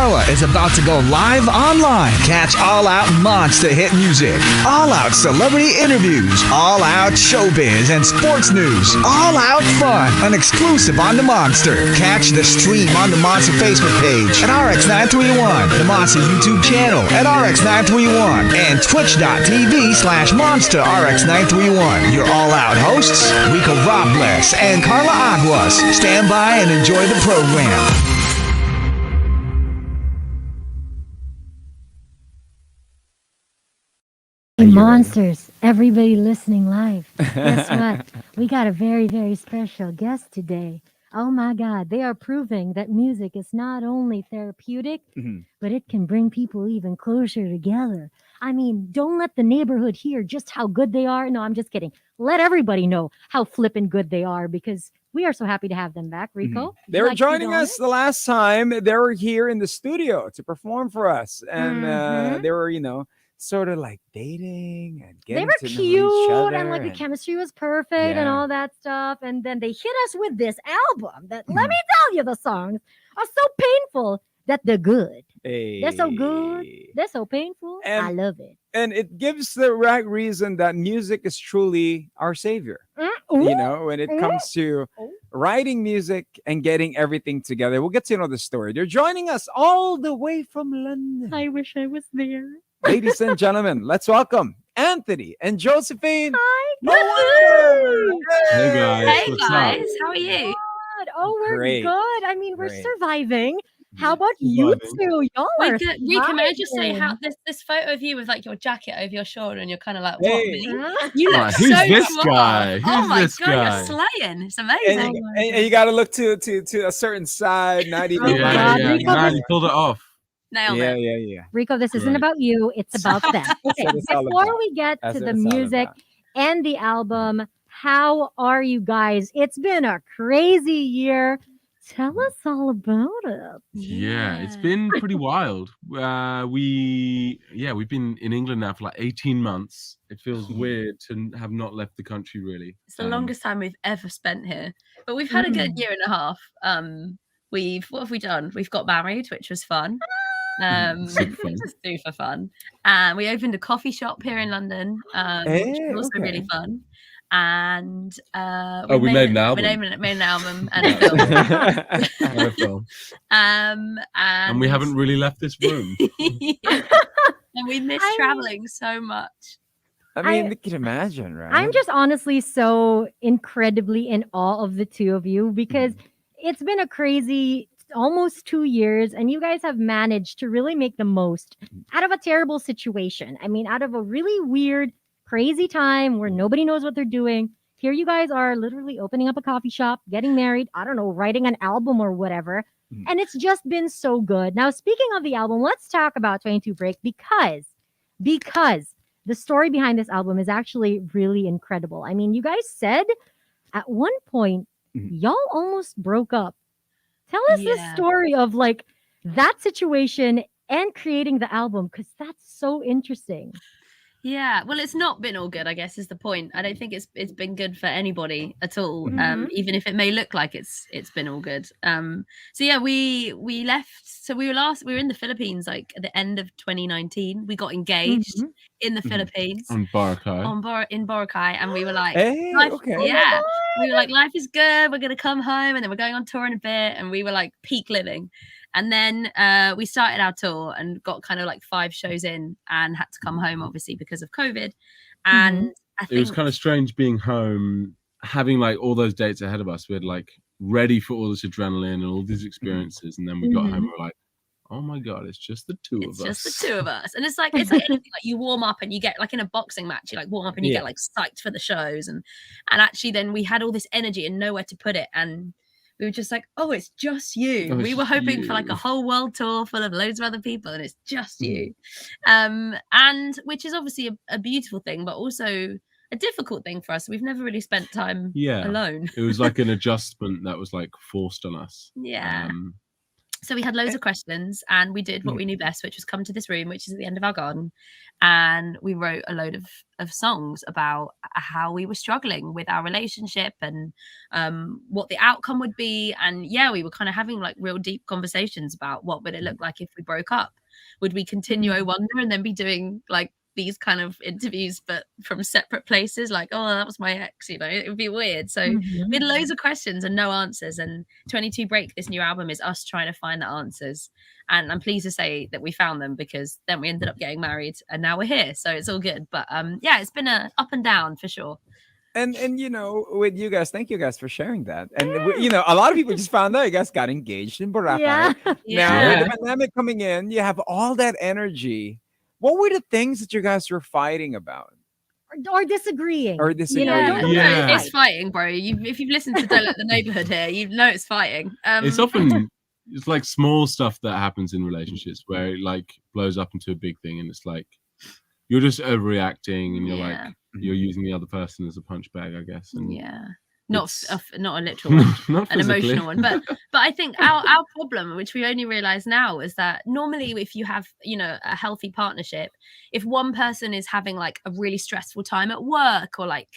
Karla is about to go live online. Catch All Out Monster hit music, All Out celebrity interviews, All Out showbiz and sports news, All Out fun, an exclusive on the Monster. Catch the stream on the Monster Facebook page at RX931, the Monster YouTube channel at RX931, and twitch.tv/Monster RX931. Your All Out hosts, Rico Robles and Karla Aguas. Stand by and enjoy the program. Hey, monsters, everybody listening live. Guess what? We got a very, very special guest today. Oh my God, they are proving that music is not only therapeutic, but it can bring people even closer together. I mean, don't let the neighborhood hear just how good they are. No, I'm just kidding. Let everybody know how flippin' good they are because we are so happy to have them back. Rico? They were joining us the last time. They were here in the studio to perform for us. And they were, sort of like dating and getting to know each other. And like the chemistry was perfect and all that stuff. And then they hit us with this album that, let me tell you, the songs are so painful that they're good. Hey. They're so good. They're so painful. I love it. And it gives the right reason that music is truly our savior. When it comes to writing music and getting everything together. We'll get to know the story. They're joining us all the way from London. I wish I was there. Ladies and gentlemen, let's welcome Anthony and Josephine. Hi. Hey guys. Hey guys, how are you? Good. Oh, we're Great. good. I mean, we're Great. surviving. How about you two? Y'all are Rika, may I just say thriving. how this photo of you with like your jacket over your shoulder and you're kind of like, Hey. what, me? You look Who's so this smart. guy? Oh Who's my this god, guy? you're slaying. It's amazing. And you got to look to a certain side, not even. Oh, God. Yeah. Rico, Man, you pulled it off. Nailed Yeah, it. yeah. Rico, this isn't Right. about you. It's about them. Okay, what it's all before about. we get That's to what the it's all music about. and the album, how are you guys? It's been a crazy year. Tell us all about it. Yeah, it's been pretty wild. We've been in England now for like 18 months. It feels weird to have not left the country really. It's the longest time we've ever spent here. But we've had a good year and a half. What have we done? We've got married, which was fun. Super fun. Super fun. And we opened a coffee shop here in London, which was also really fun. And we made an album. We made an album and a film. And a film. And we haven't really left this room. And we miss traveling so much. I mean, you can imagine, right? I'm just honestly so incredibly in awe of the two of you because it's been a crazy almost 2 years and you guys have managed to really make the most out of a terrible situation. I mean, out of a really weird, crazy time where nobody knows what they're doing. Here you guys are literally opening up a coffee shop, getting married, I don't know, writing an album or whatever. And it's just been so good. Now, speaking of the album, let's talk about 22 Break because the story behind this album is actually really incredible. I mean, you guys said at one point, y'all almost broke up. Tell us the story of like that situation and creating the album because that's so interesting. Yeah, well, it's not been all good, I guess, is the point. I don't think it's been good for anybody at all, even if it may look like it's been all good. So yeah, we left. So we were in the Philippines like at the end of 2019. We got engaged in the Philippines On Boracay. in Boracay, and we were like, Hey, life, okay. yeah, we were like, life is good. We're gonna come home, and then we're going on tour in a bit, and we were like peak living. And then we started our tour and got kind of like 5 shows in and had to come home, obviously, because of COVID. And I think It was kind of strange being home, having like all those dates ahead of us. We had like ready for all this adrenaline and all these experiences. And then we got home and we were like, oh my God, it's just the two of us. It's just the two of us. And it's like anything, like you warm up and you get like in a boxing match, you like warm up and you get like psyched for the shows. And actually then we had all this energy and nowhere to put it. And we were just like, oh, it's just you. We were hoping for like a whole world tour full of loads of other people, and it's just you. And which is obviously a beautiful thing, but also a difficult thing for us. We've never really spent time alone. It was like an adjustment that was like forced on us. Yeah. So we had loads of questions, and we did what we knew best, which was come to this room, which is at the end of our garden, and we wrote a load of songs about how we were struggling with our relationship and what the outcome would be. And yeah, we were kind of having like real deep conversations about what would it look like if we broke up. Would we continue I Wonder and then be doing like these kind of interviews but from separate places, like, oh, that was my ex, you know, it would be weird. So we had loads of questions and no answers, and 22 Break, this new album, is us trying to find the answers, and I'm pleased to say that we found them, because then we ended up getting married and now we're here, so it's all good. But yeah, it's been a up and down for sure. And you know, with you guys, thank you guys for sharing that. And you know, a lot of people just found out you guys got engaged in Boracay. Now with the pandemic coming in, you have all that energy. What were the things that you guys were fighting about? Or disagreeing. Or disagreeing. It's fighting, bro. If you've listened to Don't Let the Neighborhood here, you know it's fighting. It's often it's like small stuff that happens in relationships where it like blows up into a big thing, and it's like you're just overreacting, and you're like you're using the other person as a punch bag, I guess. And not a literal one, not an emotional one, but I think our problem, which we only realize now, is that normally if you have, you know, a healthy partnership, if one person is having like a really stressful time at work, or like,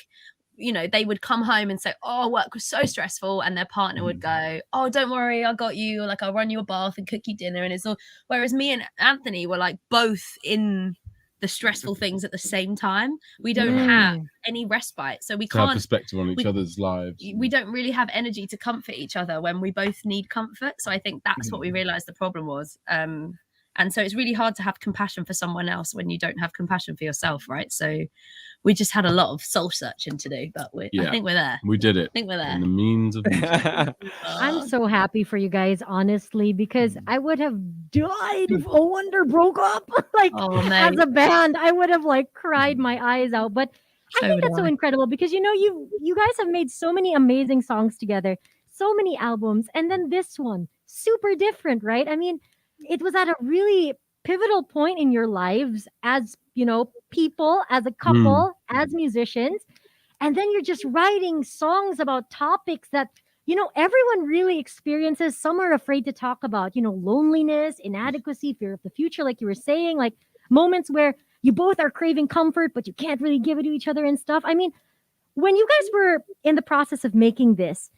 you know, they would come home and say, oh, work was so stressful, and their partner would go, oh, don't worry, I got you, or like, I'll run you a bath and cook you dinner, and it's all. Whereas me and Anthony were like both in the stressful things at the same time. We don't have any respite, so we can't have perspective on each other's lives. We don't really have energy to comfort each other when we both need comfort. So I think that's what we realized the problem was. And so it's really hard to have compassion for someone else when you don't have compassion for yourself, right? So we just had a lot of soul searching to do, but I think we're there. We did it. I think we're there. In the means of I'm so happy for you guys, honestly, because I would have died if Oh Wonder broke up. Like, as a band, I would have like cried my eyes out. But I think that's so incredible, because you know, you guys have made so many amazing songs together, so many albums, and then this one, super different, right? I mean, it was at a really pivotal point in your lives as, you know, people, as a couple, as musicians. And then you're just writing songs about topics that, you know, everyone really experiences. Some are afraid to talk about, you know, loneliness, inadequacy, fear of the future, like you were saying, like moments where you both are craving comfort, but you can't really give it to each other and stuff. I mean, when you guys were in the process of making this,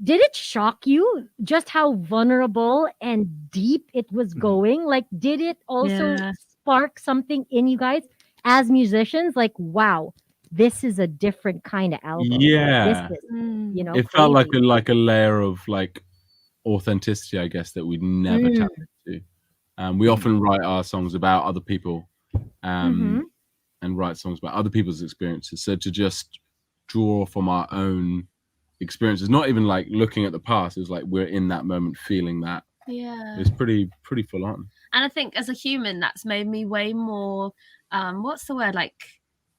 did it shock you just how vulnerable and deep it was going? Like, did it also spark something in you guys as musicians? Like, wow, this is a different kind of album. Yeah. This is, you know, it felt like a layer of like authenticity, I guess, that we'd never tapped into. We often write our songs about other people, and write songs about other people's experiences. So to just draw from our own experiences, not even like looking at the past, it was like we're in that moment feeling that. It's pretty full on. And I think as a human, that's made me way more what's the word, like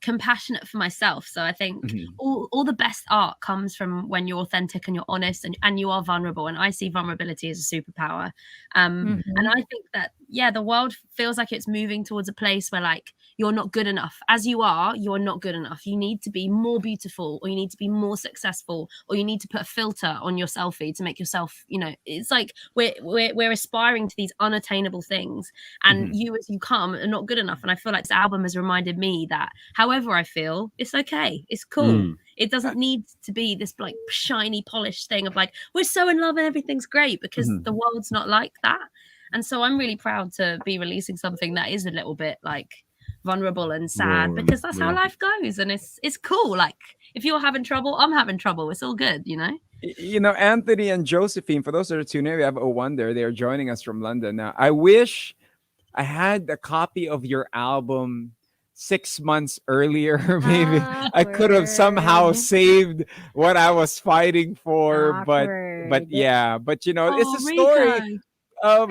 compassionate for myself. So I think all the best art comes from when you're authentic and you're honest and you are vulnerable, and I see vulnerability as a superpower. And I think that the world feels like it's moving towards a place where like you're not good enough. As you are, you're not good enough. You need to be more beautiful, or you need to be more successful, or you need to put a filter on your selfie to make yourself, you know, it's like we're aspiring to these unattainable things, and you as you come are not good enough. And I feel like this album has reminded me that however I feel, it's okay, it's cool. It doesn't need to be this like shiny polished thing of like we're so in love and everything's great, because the world's not like that. And so I'm really proud to be releasing something that is a little bit like vulnerable and sad, because that's how life goes, and it's cool. Like if you're having trouble, I'm having trouble, it's all good, you know. You know, Anthony and Josephine, for those that are tuning in, we have Oh Wonder. They are joining us from London. Now, I wish I had a copy of your album 6 months earlier. Maybe I could have somehow saved what I was fighting for. But you know, it's a story of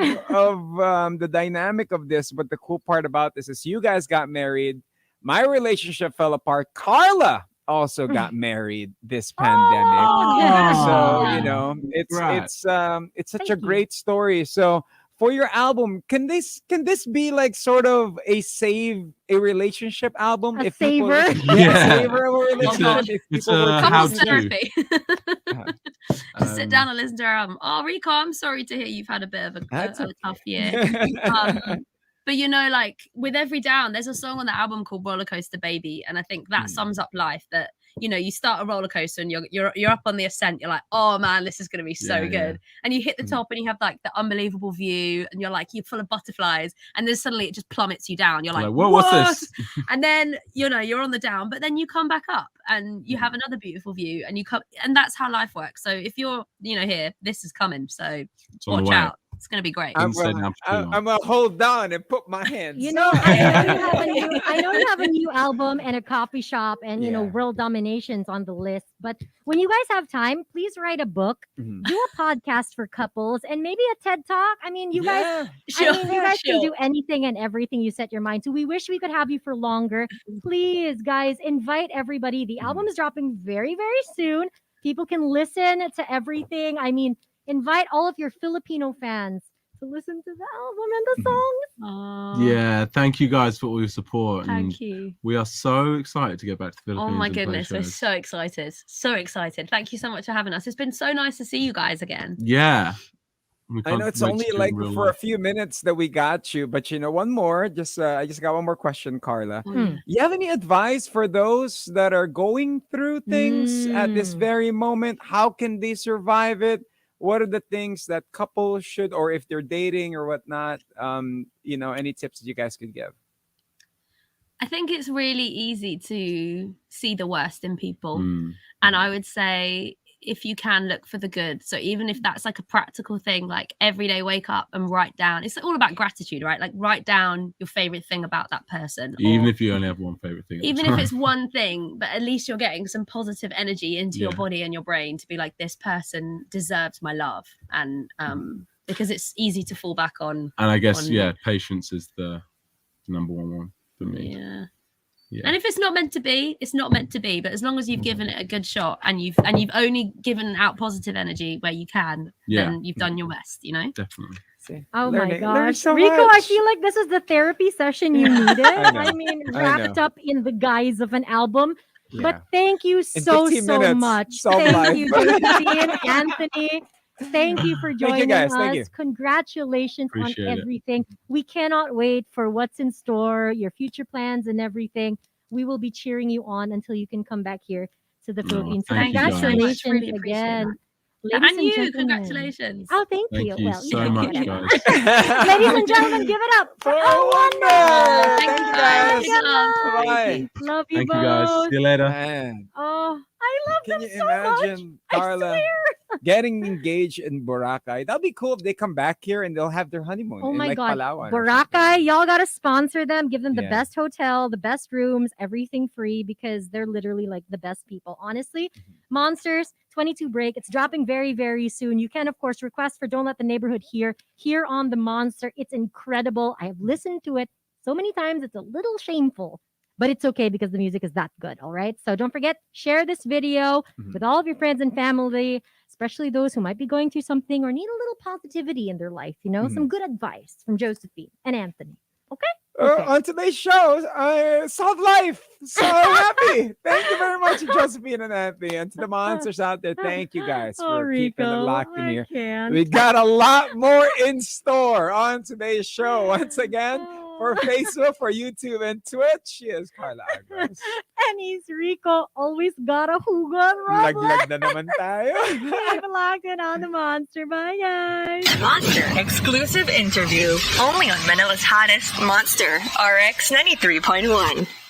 the dynamic of this. But the cool part about this is you guys got married. My relationship fell apart. Karla also got married this pandemic. So you know, it's such a great story. So for your album, can this be like sort of a relationship album? A People, saver? yeah, savor of a relationship. It's If people were a to how Couples listen to. therapy. Uh-huh. Just sit down and listen to our album. Oh, Rico, I'm sorry to hear you've had a bit of a That's tough year. But you know, like with every down, there's a song on the album called Roller Coaster Baby, and I think that sums up life. That you know, you start a roller coaster and you're up on the ascent. You're like, oh man, this is gonna be so good. And you hit the top and you have like the unbelievable view, and you're like, you're full of butterflies, and then suddenly it just plummets you down. You're like, whoa, what's this? And then you know you're on the down, but then you come back up and you have another beautiful view, and you come, and that's how life works. So if you're here, this is coming. So watch out. It's going to be great. I'm gonna hold down and put my hands. You know, I know you have a new album and a coffee shop and world dominations on the list. But when you guys have time, please write a book, do a podcast for couples, and maybe a TED Talk. I mean, you guys can do anything and everything you set your mind to. We wish we could have you for longer. Please, guys, invite everybody. The album is dropping very, very soon. People can listen to everything. I mean, invite all of your Filipino fans to listen to the album and the songs. Yeah, thank you guys for all your support. Thank you. We are so excited to get back to the Philippines. Oh my goodness, we're so excited. So excited. Thank you so much for having us. It's been so nice to see you guys again. Yeah. I know it's only like for a few minutes that we got you, but one more. I just got one more question, Karla. You have any advice for those that are going through things at this very moment? How can they survive it? What are the things that couples should, or if they're dating or whatnot, any tips that you guys could give? I think it's really easy to see the worst in people. And I would say, if you can, look for the good. So even if that's like a practical thing, like every day wake up and write down, it's all about gratitude, right? Like write down your favorite thing about that person. Even if you only have one favorite thing. Even if it's one thing, but at least you're getting some positive energy into your body and your brain to be like, this person deserves my love. And because it's easy to fall back on. And I guess, patience is the number one for me. Yeah. And if it's not meant to be, it's not meant to be. But as long as you've given it a good shot and you've only given out positive energy where you can, then you've done your best, Definitely. Oh my gosh. So Rico, I feel like this is the therapy session you needed. I mean, wrapped up in the guise of an album. Yeah. But thank you so much. Thank you, Josephine, Anthony. Thank you for joining us. Congratulations on everything. We cannot wait for what's in store, your future plans and everything. We will be cheering you on until you can come back here to the Philippines. Congratulations really again. And you, congratulations. Oh, thank you. Thank you so much, guys. Ladies and gentlemen, give it up for Wonder. Thank you, guys. Bye. Love you Thank both. you, guys. See you later. Man. Oh, I love them so much. Can you imagine, Karla, getting engaged in Boracay? That'll be cool if they come back here and they'll have their honeymoon. Oh my God. Palawan Boracay, y'all got to sponsor them. Give them the best hotel, the best rooms, everything free because they're literally like the best people. Honestly, Monsters 22 break. It's dropping very, very soon. You can, of course, request for Don't Let the Neighborhood Hear here on the Monster. It's incredible. I have listened to it so many times. It's a little shameful. But it's okay because the music is that good, all right? So don't forget, share this video with all of your friends and family, especially those who might be going through something or need a little positivity in their life, some good advice from Josephine and Anthony, okay? On today's show, Solve Life. So happy. Thank you very much, Josephine and Anthony. And to the monsters out there, thank you guys for keeping it locked in here. We got a lot more in store on today's show. Once again, for Facebook, for YouTube, and Twitch, she is Karla Agros. And he's Rico. Always got a hugot, Robert. Laglag na naman tayo. Keep locked in on the Monster. Bye, guys. Monster exclusive interview. Only on Manila's hottest Monster RX93.1.